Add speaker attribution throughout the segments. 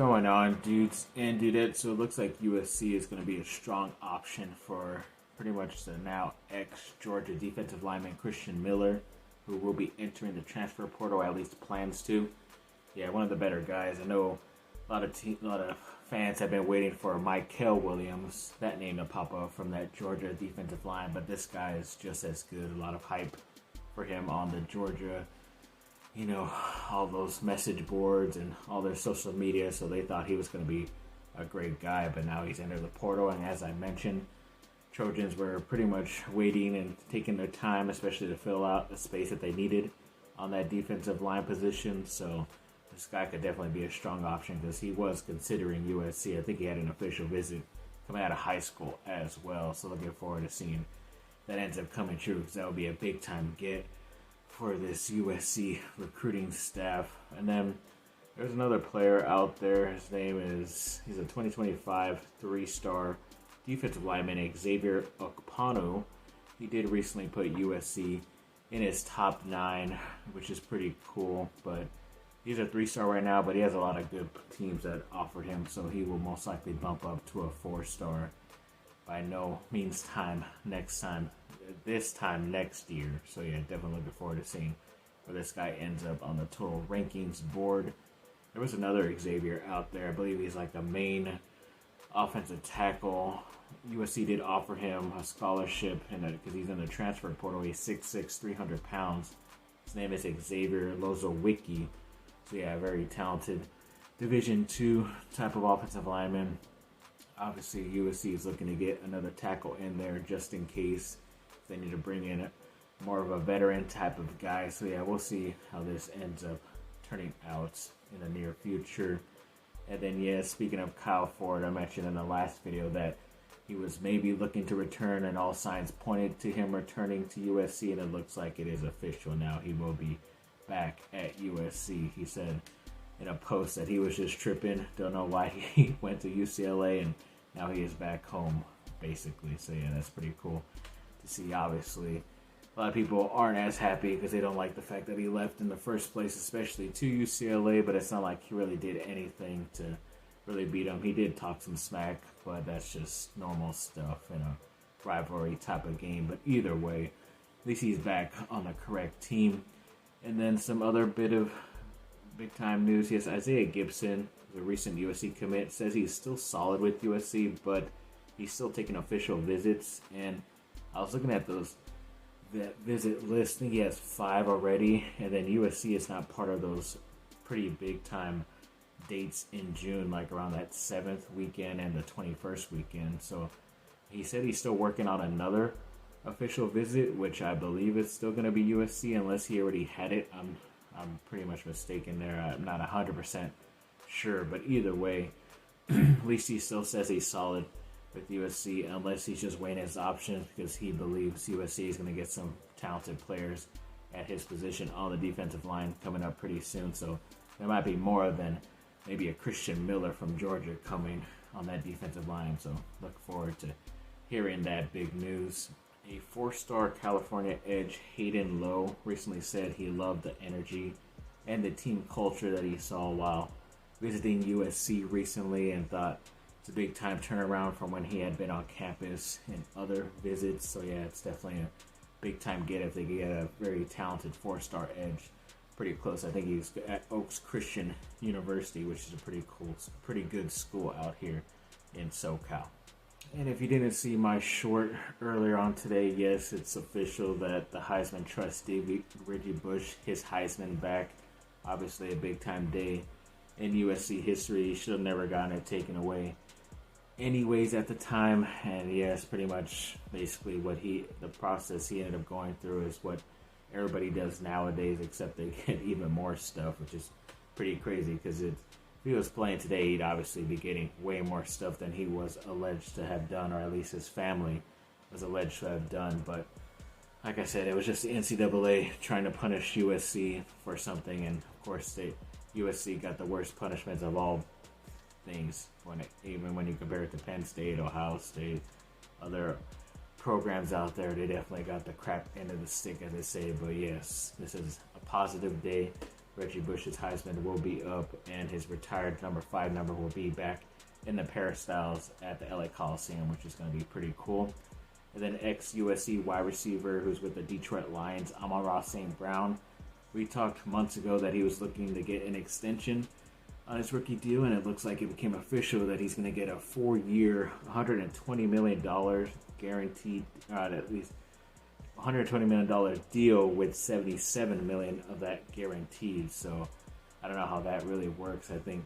Speaker 1: going on, dudes and dudettes? So it looks like USC is going to be a strong option for pretty much the now ex-Georgia defensive lineman Christian Miller, who will be entering the transfer portal, at least plans to. Yeah, one of the better guys. I know a lot of fans have been waiting for Michael Williams, that name to pop up from that Georgia defensive line, but this guy is just as good. A lot of hype for him on the Georgia, all those message boards and all their social media, so they thought he was going to be a great guy, but now he's entered the portal, and as I mentioned, Trojans were pretty much waiting and taking their time, especially to fill out the space that they needed on that defensive line position, so this guy could definitely be a strong option because he was considering USC. I think he had an official visit coming out of high school as well, so looking forward to seeing that ends up coming true because that would be a big-time get for this USC recruiting staff. And then there's another player out there. His name is, he's a 2025 three-star defensive lineman, Xavier Okpanu. He did recently put USC in his top 9, which is pretty cool. But he's a three-star right now, but he has a lot of good teams that offer him, so he will most likely bump up to a 4-star by no means this time next year. So yeah, definitely looking forward to seeing where this guy ends up on the total rankings board. There was another Xavier out there. I believe he's like a main offensive tackle. USC did offer him a scholarship because he's in the transfer portal. He's 6'6", 300 pounds. His name is Xavier Lozowicki. So yeah, very talented Division II type of offensive lineman. Obviously, USC is looking to get another tackle in there just in case they need to bring in more of a veteran type of guy. So yeah, we'll see how this ends up turning out in the near future. And then yeah, speaking of Kyle Ford, I mentioned in the last video that he was maybe looking to return, and all signs pointed to him returning to USC, and it looks like it is official now. He will be back at USC. He said in a post that he was just tripping. Don't know why he went to UCLA, and now he is back home, basically. So yeah, that's pretty cool to see. Obviously, a lot of people aren't as happy because they don't like the fact that he left in the first place, especially to UCLA, but it's not like he really did anything to really beat him. He did talk some smack, but that's just normal stuff in a rivalry type of game. But either way, at least he's back on the correct team. And then some other bit of big-time news. Yes, Isaiah Gibson, the recent USC commit, says he's still solid with USC, but he's still taking official visits. And I was looking at that visit list. I think he has 5 already, and then USC is not part of those pretty big-time dates in June, like around that 7th weekend and the 21st weekend. So he said he's still working on another official visit, which I believe is still going to be USC, unless he already had it. I'm pretty much mistaken there. I'm not 100% sure, but either way, at least he still says he's solid with USC, unless he's just weighing his options because he believes USC is going to get some talented players at his position on the defensive line coming up pretty soon. So there might be more than maybe a Christian Miller from Georgia coming on that defensive line. So look forward to hearing that big news. A 4-star California edge, Hayden Lowe, recently said he loved the energy and the team culture that he saw while visiting USC recently, and thought it's a big time turnaround from when he had been on campus in other visits. So yeah, it's definitely a big time get if they get a very talented 4-star edge. Pretty close. I think he's at Oaks Christian University, which is a pretty good school out here in SoCal. And if you didn't see my short earlier on today, yes, it's official that the Heisman trustee, Reggie Bush, his Heisman back. Obviously a big-time day in USC history. He should have never gotten it taken away anyways at the time. And yes, pretty much basically the process he ended up going through is what everybody does nowadays, except they get even more stuff, which is pretty crazy because if he was playing today, he'd obviously be getting way more stuff than he was alleged to have done, or at least his family was alleged to have done. But like I said, it was just the NCAA trying to punish USC for something, and of course USC got the worst punishments of all things, even when you compare it to Penn State, Ohio State, other programs out there. They definitely got the crap end of the stick, as they say. But yes, this is a positive day Reggie Bush's Heisman will be up, and his retired number 5 number will be back in the peristyles at the LA Coliseum, which is going to be pretty cool. And then ex-USC wide receiver who's with the Detroit Lions, Amon-Ra St. Brown. We talked months ago that he was looking to get an extension on his rookie deal, and it looks like it became official that he's going to get a 4-year, $120 million guaranteed, at least $120 million deal with $77 million of that guaranteed. So I don't know how that really works. I think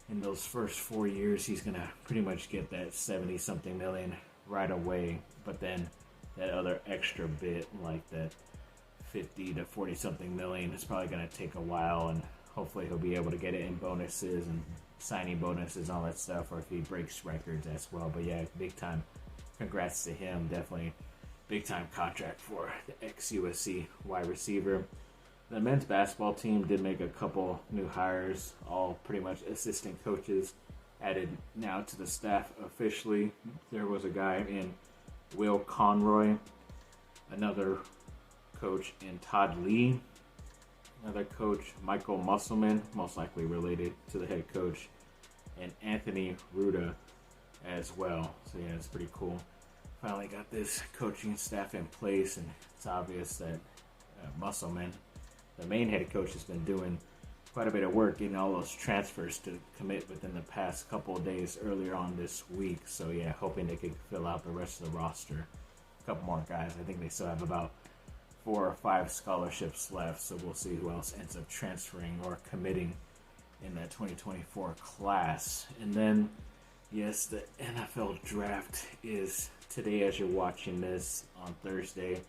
Speaker 1: in those first 4 years, he's going to pretty much get that 70-something million right away. But then that other extra bit, like that 50 to 40-something million, is probably going to take a while, and hopefully he'll be able to get it in bonuses and signing bonuses and all that stuff, or if he breaks records as well. But yeah, big time congrats to him. Definitely big time contract for the ex-USC wide receiver. The men's basketball team did make a couple new hires, all pretty much assistant coaches added now to the staff officially. There was a guy in Will Conroy, another coach in Todd Lee, another coach, Michael Musselman, most likely related to the head coach, and Anthony Ruda as well. So yeah, it's pretty cool. Finally got this coaching staff in place, and it's obvious that Musselman, the main head coach, has been doing quite a bit of work getting all those transfers to commit within the past couple of days earlier on this week. So yeah, hoping they can fill out the rest of the roster. A couple more guys. I think they still have about 4 or 5 scholarships left, so we'll see who else ends up transferring or committing in that 2024 class. And then, yes, the NFL draft is today as you're watching this on Thursday.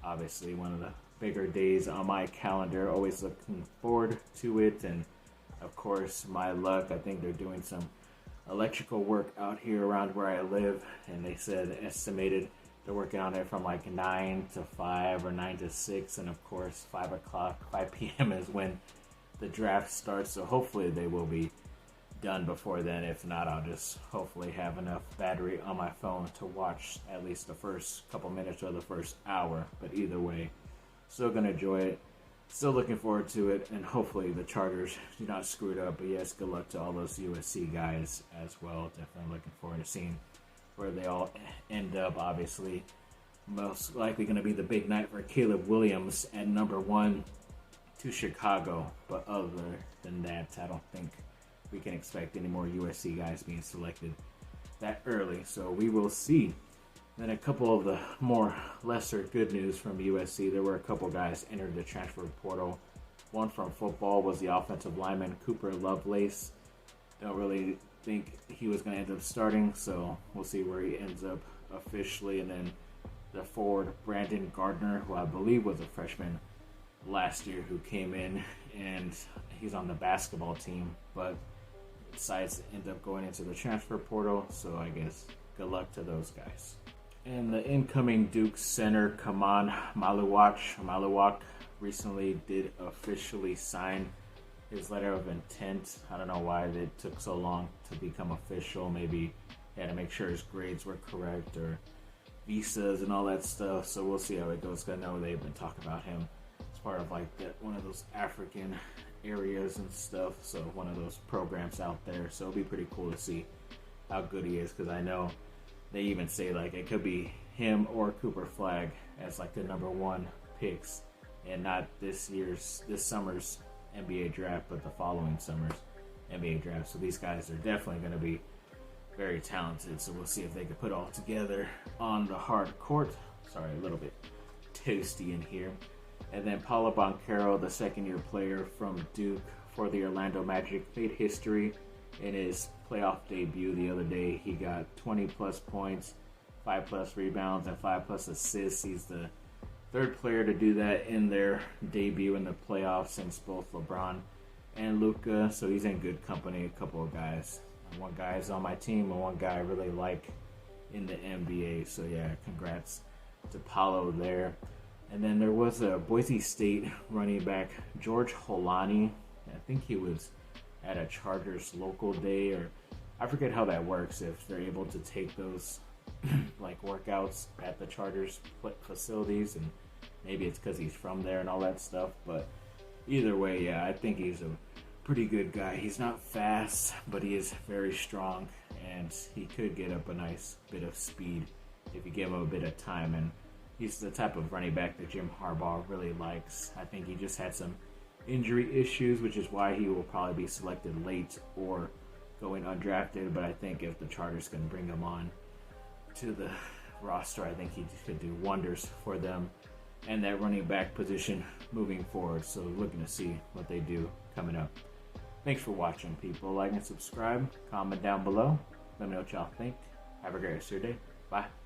Speaker 1: Obviously, one of the bigger days on my calendar. Always looking forward to it. And, of course, my luck, I think they're doing some electrical work out here around where I live. And they said estimated they're working on it from like 9 to 5 or 9 to 6. And, of course, 5 p.m. is when the draft starts. So hopefully they will be done before then. If not, I'll just hopefully have enough battery on my phone to watch at least the first couple minutes or the first hour. But either way, still gonna enjoy it, still looking forward to it, and hopefully the Chargers do not screw it up. But yes, good luck to all those USC guys as well. Definitely looking forward to seeing where they all end up. Obviously, most likely going to be the big night for Caleb Williams at number 1 to Chicago. But other than that, I don't think we can expect any more USC guys being selected that early. So we will see. Then a couple of the more lesser good news from USC. There were a couple guys entered the transfer portal. One from football was the offensive lineman Cooper Lovelace. Don't really think he was going to end up starting, so we'll see where he ends up officially. And then the forward Brandon Gardner, who I believe was a freshman last year, who came in, and he's on the basketball team, but decides to end up going into the transfer portal. So I guess good luck to those guys. And the incoming Duke center, Khaman Maluach, recently did officially sign his letter of intent. I don't know why it took so long to become official. Maybe he had to make sure his grades were correct, or visas and all that stuff. So we'll see how it goes. I know they've been talking about him as part of like one of those African areas and stuff. So one of those programs out there. So it'll be pretty cool to see how good he is, because I know they even say like it could be him or Cooper Flagg as like the number 1 picks, and not this summer's NBA draft, but the following summer's NBA draft. So these guys are definitely going to be very talented. So we'll see if they can put it all together on the hard court. Sorry, a little bit toasty in here. And then Paolo Banchero, the second-year player from Duke for the Orlando Magic, made history in his playoff debut the other day. He got 20-plus points, 5-plus rebounds, and 5-plus assists. He's the 3rd player to do that in their debut in the playoffs since both LeBron and Luka. So he's in good company. A couple of guys. One guy is on my team, and one guy I really like in the NBA. So yeah, congrats to Paolo there. And then there was a Boise State running back, George Holani. I think he was at a Chargers local day, or I forget how that works, if they're able to take those like workouts at the Chargers facilities, and maybe it's because he's from there and all that stuff. But Either way, yeah, I think he's a pretty good guy. He's not fast, but he is very strong, and he could get up a nice bit of speed if you give him a bit of time. And he's the type of running back that Jim Harbaugh really likes. I think he just had some injury issues, which is why he will probably be selected late or going undrafted. But I think if the Chargers can bring him on to the roster, I think he could do wonders for them and that running back position moving forward. So looking to see what they do coming up. Thanks for watching, people. Like and subscribe. Comment down below. Let me know what y'all think. Have a great rest of your day. Bye.